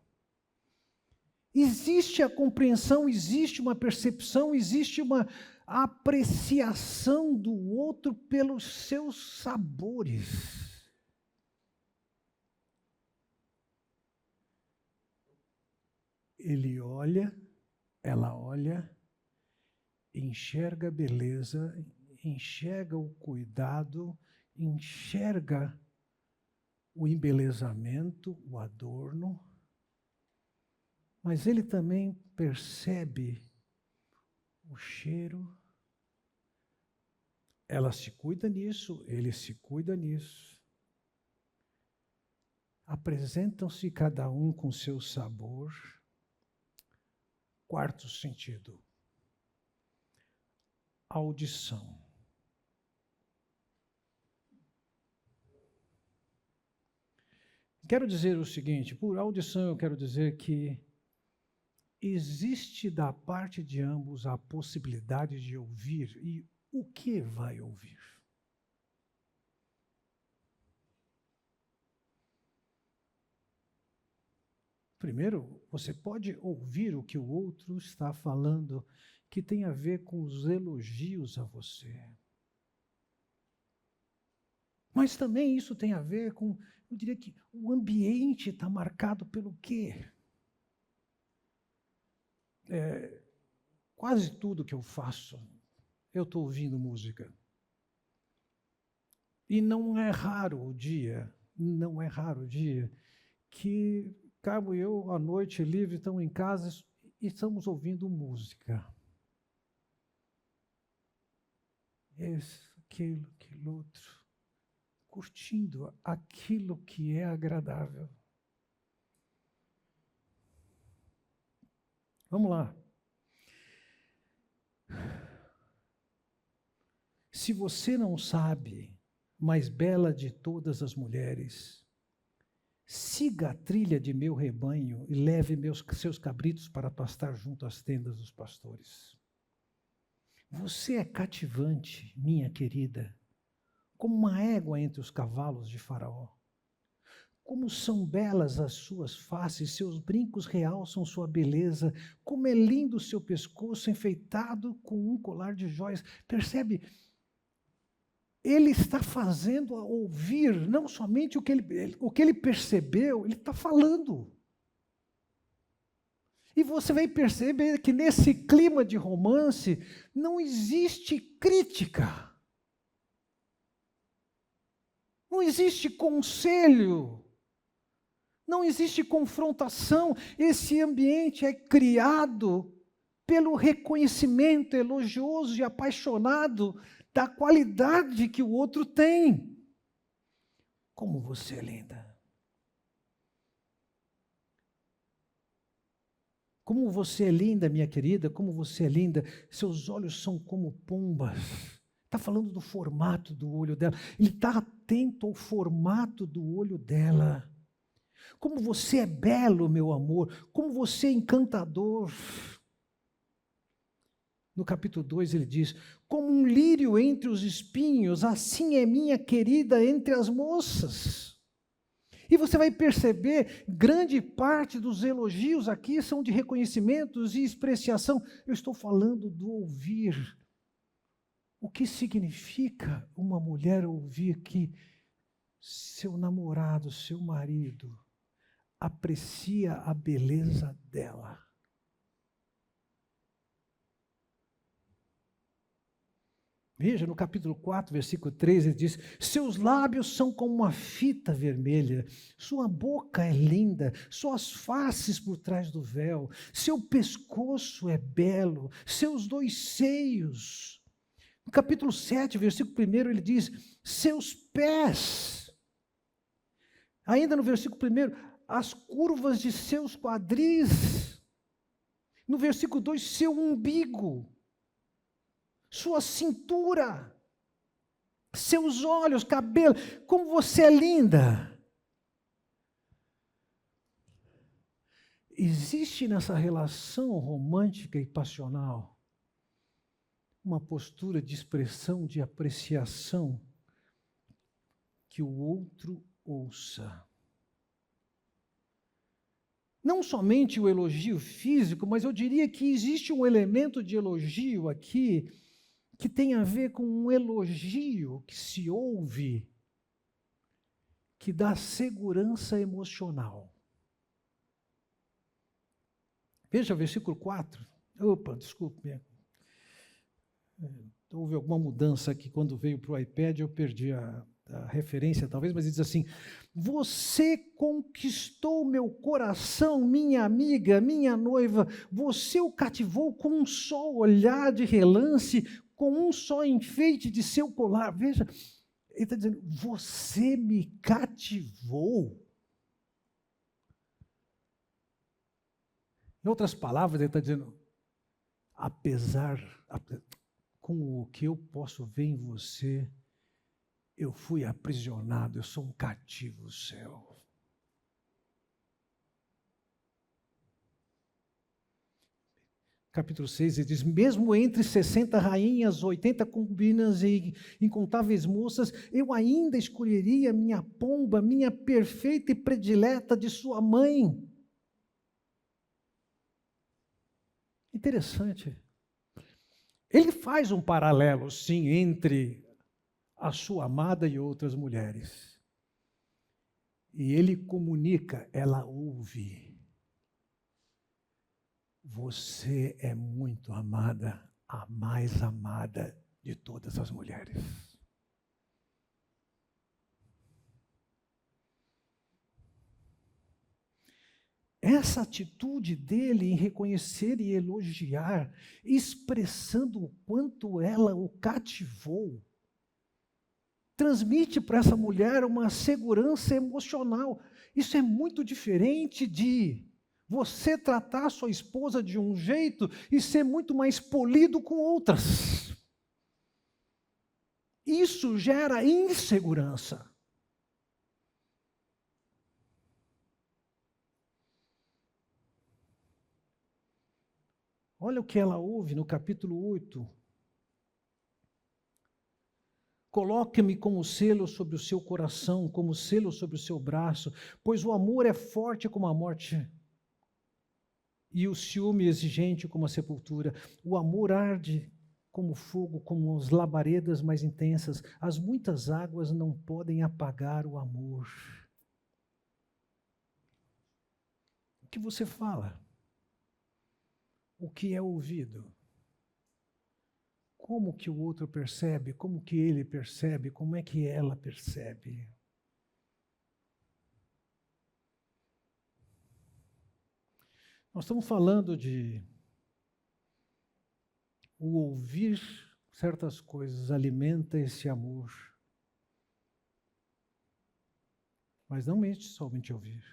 Existe a compreensão, existe uma percepção, existe uma apreciação do outro pelos seus sabores. Ele olha, ela olha, enxerga a beleza, enxerga o cuidado, enxerga o embelezamento, o adorno, mas ele também percebe o cheiro. Ela se cuida nisso, ele se cuida nisso. Apresentam-se cada um com seu sabor. Quarto sentido, audição. Quero dizer o seguinte, por audição eu quero dizer que existe da parte de ambos a possibilidade de ouvir, e o que vai ouvir? Primeiro, você pode ouvir o que o outro está falando, que tem a ver com os elogios a você. Mas também isso tem a ver com, eu diria que o ambiente está marcado pelo quê? Quase tudo que eu faço, eu estou ouvindo música. E não é raro o dia que Cabo e eu, à noite livre, estamos em casa e estamos ouvindo música. Esse, aquilo outro. Curtindo aquilo que é agradável. Vamos lá. Se você não sabe, mais bela de todas as mulheres, siga a trilha de meu rebanho e leve seus cabritos para pastar junto às tendas dos pastores. Você é cativante, minha querida, como uma égua entre os cavalos de Faraó. Como são belas as suas faces, seus brincos realçam sua beleza, como é lindo o seu pescoço enfeitado com um colar de joias. Percebe? Ele está fazendo a ouvir, não somente o que ele percebeu, ele está falando. E você vai perceber que nesse clima de romance não existe crítica. Não existe conselho. Não existe confrontação. Esse ambiente é criado pelo reconhecimento elogioso e apaixonado da qualidade que o outro tem. Como você é linda. Como você é linda, minha querida, como você é linda. Seus olhos são como pombas. Está falando do formato do olho dela. Ele está atento ao formato do olho dela. Como você é belo, meu amor. Como você é encantador. No capítulo 2 ele diz, como um lírio entre os espinhos, assim é minha querida entre as moças. E você vai perceber, grande parte dos elogios aqui são de reconhecimentos e expressiação. Eu estou falando do ouvir. O que significa uma mulher ouvir que seu namorado, seu marido, aprecia a beleza dela? Veja, no capítulo 4, versículo 3, ele diz, seus lábios são como uma fita vermelha, sua boca é linda, suas faces por trás do véu, seu pescoço é belo, seus 2 seios. No capítulo 7, versículo 1, ele diz, seus pés. Ainda no versículo 1, as curvas de seus quadris. No versículo 2, seu umbigo. Sua cintura, seus olhos, cabelo, como você é linda. Existe nessa relação romântica e passional uma postura de expressão, de apreciação, que o outro ouça. Não somente o elogio físico, mas eu diria que existe um elemento de elogio aqui que tem a ver com um elogio que se ouve, que dá segurança emocional. Veja o versículo 4. Opa, desculpe. Houve alguma mudança aqui quando veio para o iPad, eu perdi a referência talvez, mas diz assim, você conquistou meu coração, minha amiga, minha noiva, você o cativou com um só olhar de relance, com um só enfeite de seu colar. Veja, ele está dizendo, você me cativou. Em outras palavras, ele está dizendo, com o que eu posso ver em você, eu fui aprisionado, eu sou um cativo seu. Capítulo 6, ele diz, mesmo entre 60 rainhas, 80 concubinas e incontáveis moças, eu ainda escolheria minha pomba, minha perfeita e predileta de sua mãe. Interessante. Ele faz um paralelo, sim, entre a sua amada e outras mulheres. E ele comunica, ela ouve. Você é muito amada, a mais amada de todas as mulheres. Essa atitude dele em reconhecer e elogiar, expressando o quanto ela o cativou, transmite para essa mulher uma segurança emocional. Isso é muito diferente de você tratar a sua esposa de um jeito e ser muito mais polido com outras. Isso gera insegurança. Olha o que ela ouve no capítulo 8. Coloque-me como selo sobre o seu coração, como selo sobre o seu braço, pois o amor é forte como a morte e o ciúme exigente como a sepultura. O amor arde como fogo, como as labaredas mais intensas. As muitas águas não podem apagar o amor. O que você fala? O que é ouvido? Como que o outro percebe? Como que ele percebe? Como é que ela percebe? Nós estamos falando de o ouvir certas coisas alimenta esse amor. Mas não somente ouvir.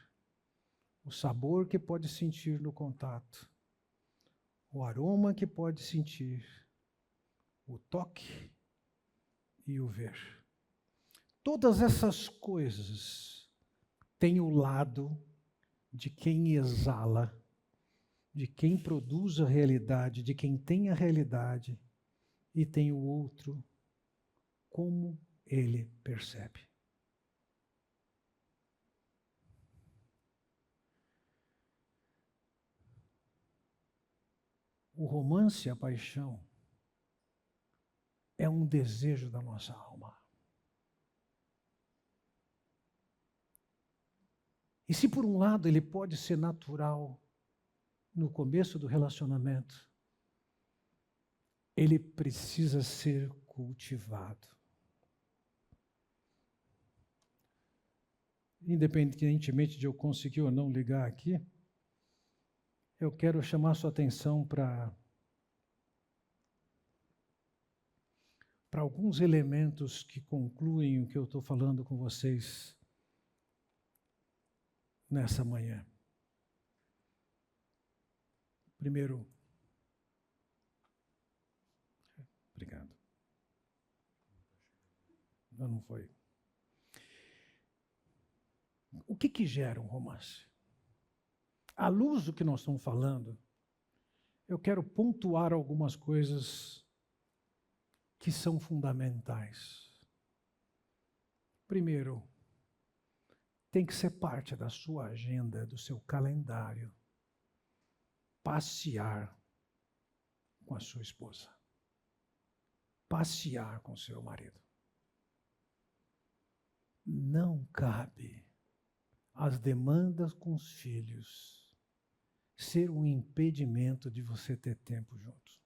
O sabor que pode sentir no contato. O aroma que pode sentir. O toque e o ver. Todas essas coisas têm o lado de quem exala, de quem produz a realidade, de quem tem a realidade, e tem o outro, como ele percebe. O romance, a paixão, é um desejo da nossa alma. E se por um lado ele pode ser natural no começo do relacionamento, ele precisa ser cultivado. Independentemente de eu conseguir ou não ligar aqui, eu quero chamar sua atenção para alguns elementos que concluem o que eu estou falando com vocês nessa manhã. Primeiro, obrigado. Não foi. O que gera um romance? À luz do que nós estamos falando, eu quero pontuar algumas coisas que são fundamentais. Primeiro, tem que ser parte da sua agenda, do seu calendário, passear com a sua esposa, passear com seu marido. Não cabe as demandas com os filhos ser um impedimento de você ter tempo juntos.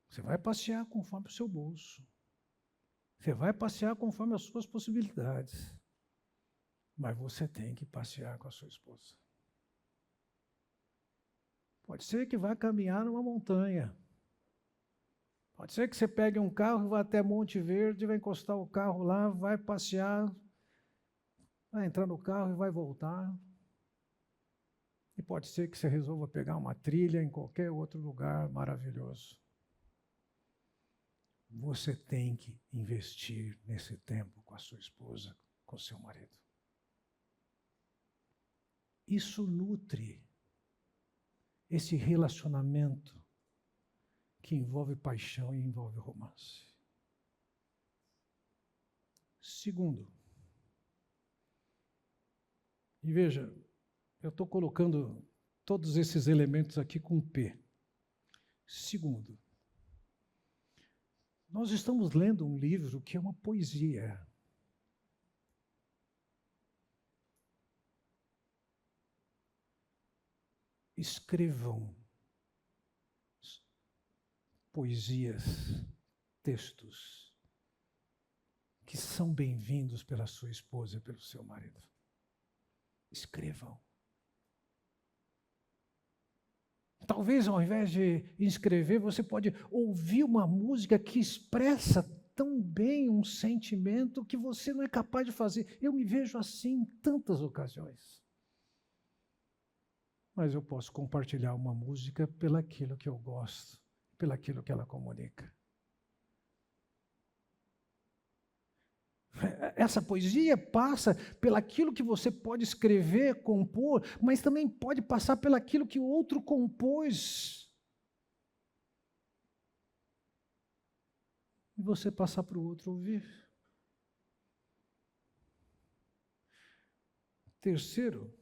Você vai passear conforme o seu bolso. Você vai passear conforme as suas possibilidades. Mas você tem que passear com a sua esposa. Pode ser que vá caminhar numa montanha. Pode ser que você pegue um carro e vá até Monte Verde, vai encostar o carro lá, vai passear, vai entrar no carro e vai voltar. E pode ser que você resolva pegar uma trilha em qualquer outro lugar maravilhoso. Você tem que investir nesse tempo com a sua esposa, com o seu marido. Isso nutre esse relacionamento que envolve paixão e envolve romance. Segundo, e veja, eu estou colocando todos esses elementos aqui com P. Segundo, nós estamos lendo um livro que é uma poesia. Escrevam poesias, textos que são bem-vindos pela sua esposa e pelo seu marido. Escrevam. Talvez ao invés de escrever, você pode ouvir uma música que expressa tão bem um sentimento que você não é capaz de fazer. Eu me vejo assim em tantas ocasiões. Mas eu posso compartilhar uma música pelaquilo que eu gosto, pelaquilo que ela comunica. Essa poesia passa pelaquilo que você pode escrever, compor, mas também pode passar pelaquilo que o outro compôs. E você passar para o outro ouvir. Terceiro,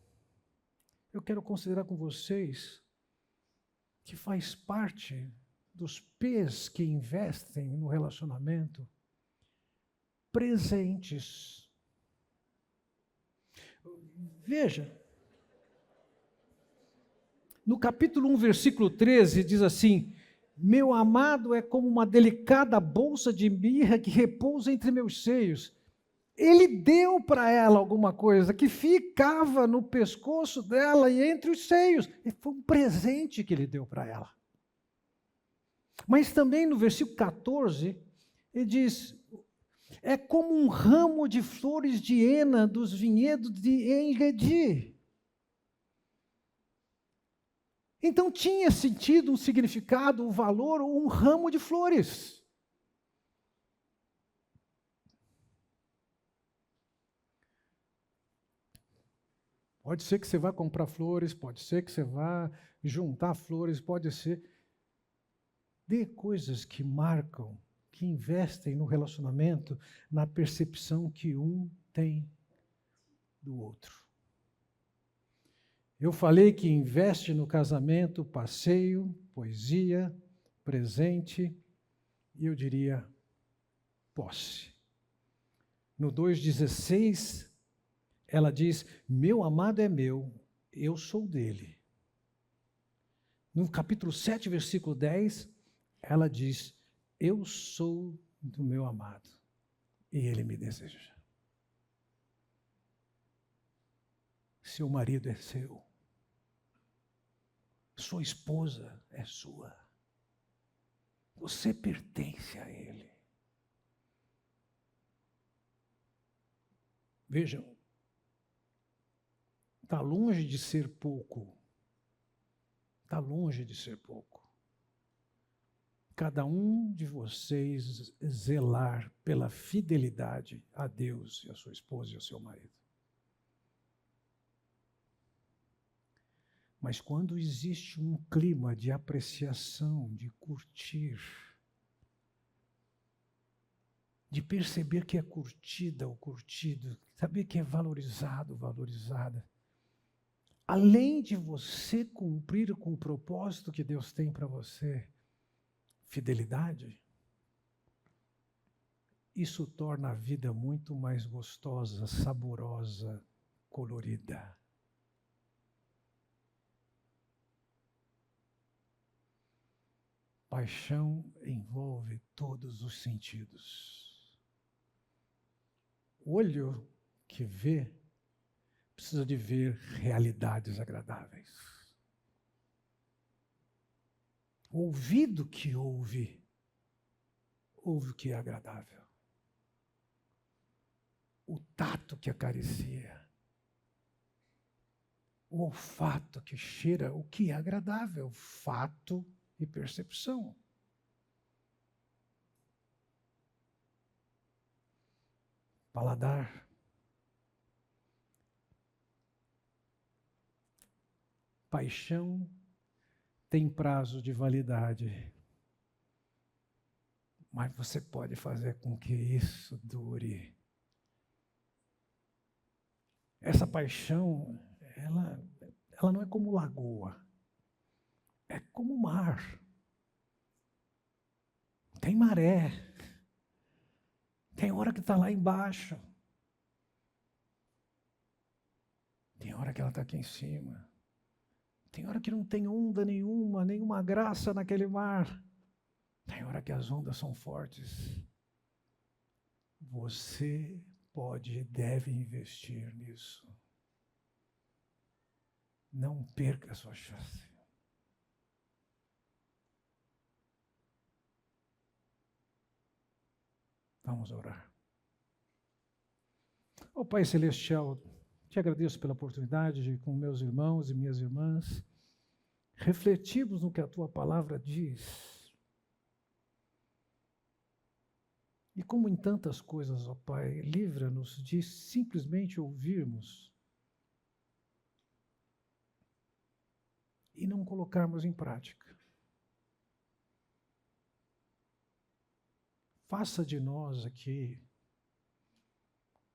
eu quero considerar com vocês que faz parte dos P's que investem no relacionamento, presentes. Veja, no capítulo 1, versículo 13, diz assim: meu amado é como uma delicada bolsa de mirra que repousa entre meus seios. Ele deu para ela alguma coisa que ficava no pescoço dela e entre os seios. Foi um presente que ele deu para ela. Mas também no versículo 14, ele diz: é como um ramo de flores de hena dos vinhedos de En-Gedi. Então tinha sentido, um significado, um valor, um ramo de flores. Pode ser que você vá comprar flores, pode ser que você vá juntar flores, pode ser. Dê coisas que marcam, que investem no relacionamento, na percepção que um tem do outro. Eu falei que investe no casamento, passeio, poesia, presente, e eu diria posse. No 2,16, ela diz: meu amado é meu, eu sou dele. No capítulo 7, versículo 10, ela diz: eu sou do meu amado e ele me deseja. Seu marido é seu. Sua esposa é sua. Você pertence a ele. Vejam, está longe de ser pouco. Está longe de ser pouco. Cada um de vocês zelar pela fidelidade a Deus e a sua esposa e ao seu marido. Mas quando existe um clima de apreciação, de curtir, de perceber que é curtida ou curtido, saber que é valorizado, valorizada, além de você cumprir com o propósito que Deus tem para você, fidelidade, isso torna a vida muito mais gostosa, saborosa, colorida. Paixão envolve todos os sentidos. O olho que vê precisa de ver realidades agradáveis. O ouvido que ouve o que é agradável. O tato que acaricia. O olfato que cheira o que é agradável. Fato e percepção. Paladar. Paixão tem prazo de validade, mas você pode fazer com que isso dure. Essa paixão, ela ela não é como lagoa, é como mar. Tem maré, tem hora que está lá embaixo, tem hora que ela está aqui em cima, tem hora que não tem onda nenhuma graça naquele mar, tem hora que as ondas são fortes. Você pode e deve investir nisso. Não perca a sua chance. Vamos orar. Ó Pai Celestial, te agradeço pela oportunidade de, com meus irmãos e minhas irmãs, refletirmos no que a Tua palavra diz. E como em tantas coisas, ó Pai, livra-nos de simplesmente ouvirmos e não colocarmos em prática. Faça de nós aqui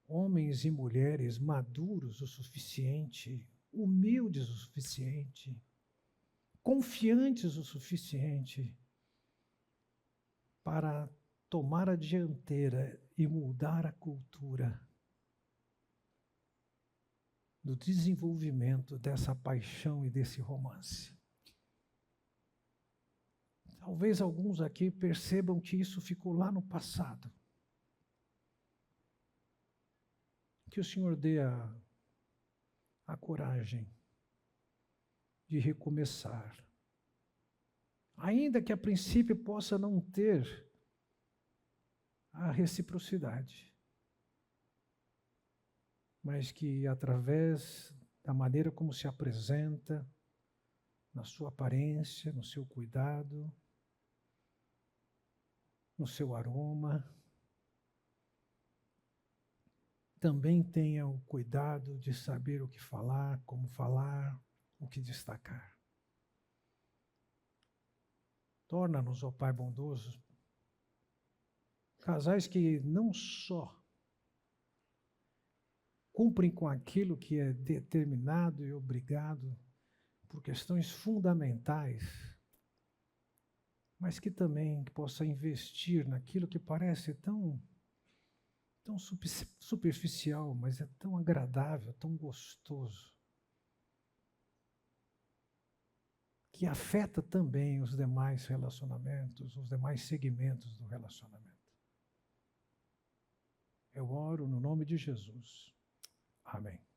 homens e mulheres maduros o suficiente, humildes o suficiente, confiantes o suficiente para tomar a dianteira e mudar a cultura do desenvolvimento dessa paixão e desse romance. Talvez alguns aqui percebam que isso ficou lá no passado. Que o Senhor dê a coragem de recomeçar. Ainda que a princípio possa não ter a reciprocidade, mas que através da maneira como se apresenta, na sua aparência, no seu cuidado, no seu aroma, também tenha o cuidado de saber o que falar, como falar, o que destacar. Torna-nos, ó Pai bondoso, casais que não só cumprem com aquilo que é determinado e obrigado por questões fundamentais, mas que também possa investir naquilo que parece tão superficial, mas é tão agradável, tão gostoso, que afeta também os demais relacionamentos, os demais segmentos do relacionamento. Eu oro no nome de Jesus. Amém.